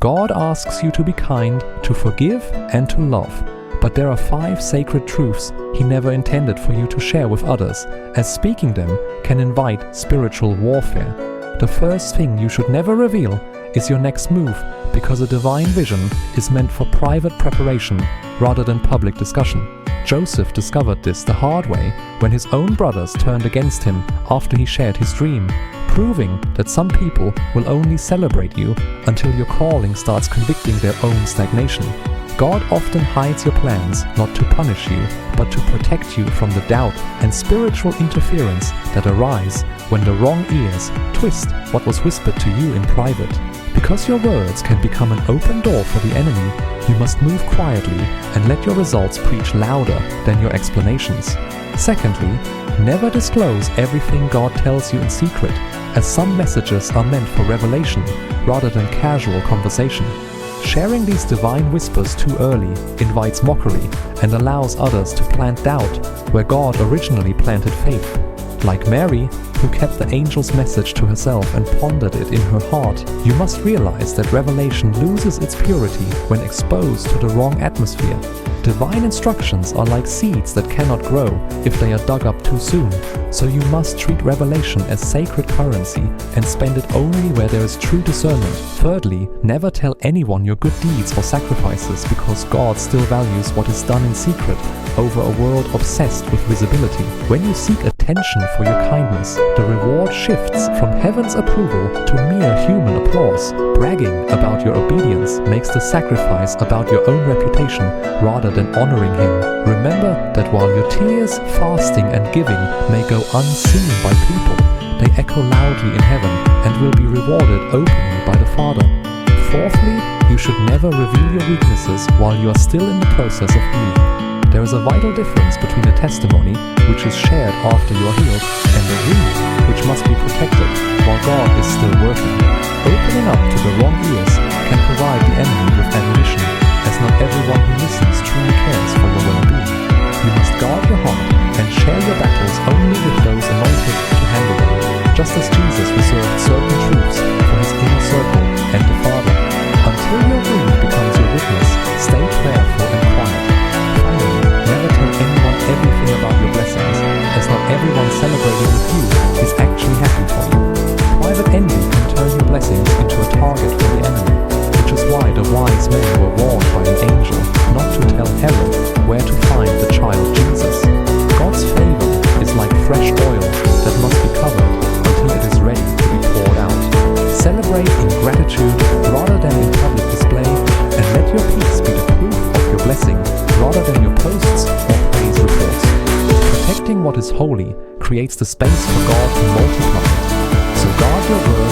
God asks you to be kind, to forgive, and to love. But there are 5 sacred truths He never intended for you to share with others, as speaking them can invite spiritual warfare. The first thing you should never reveal is your next move, because a divine vision is meant for private preparation rather than public discussion. Joseph discovered this the hard way when his own brothers turned against him after he shared his dream, proving that some people will only celebrate you until your calling starts convicting their own stagnation. God often hides your plans not to punish you, but to protect you from the doubt and spiritual interference that arise when the wrong ears twist what was whispered to you in private. Because your words can become an open door for the enemy, you must move quietly and let your results preach louder than your explanations. Secondly, never disclose everything God tells you in secret, as some messages are meant for revelation rather than casual conversation. Sharing these divine whispers too early invites mockery and allows others to plant doubt where God originally planted faith. Like Mary, who kept the angel's message to herself and pondered it in her heart, you must realize that revelation loses its purity when exposed to the wrong atmosphere. Divine instructions are like seeds that cannot grow if they are dug up too soon, so you must treat revelation as sacred currency and spend it only where there is true discernment. Thirdly, never tell anyone your good deeds or sacrifices, because God still values what is done in secret over a world obsessed with visibility. When you seek attention for your kindness, the reward shifts from heaven's approval to mere human applause. Bragging about your obedience makes the sacrifice about your own reputation rather than honoring Him. Remember that while your tears, fasting, and giving may go unseen by people, they echo loudly in heaven and will be rewarded openly by the Father. Fourthly, you should never reveal your weaknesses while you are still in the process of healing. There is a vital difference between a testimony, which is shared after you are healed, and a wound, which must be protected while God is still working. Opening up to the wrong ears can provide the enemy with ammunition, as not everyone who listens truly cares for your well-being. You must guard your heart and share your battles only with those anointed to handle them, just as Jesus reserved certain truths for His inner circle and the Father. Until your wound becomes your witness, stay prayerful and quiet. Finally, never tell anyone everything about your blessings, as not everyone celebrating with you is actually happy for you. Private envy can turn your blessings into a target for the enemy, which is why the wise men were warned by an angel not to tell Herod where to find the child Jesus. God's favor is like fresh oil that must be covered until it is ready to be poured out. Celebrate in gratitude rather than in public display, and let your peace be the proof of your blessing rather than your posts or praise reports. Protecting what is holy creates the space for God to multiply it. So guard your words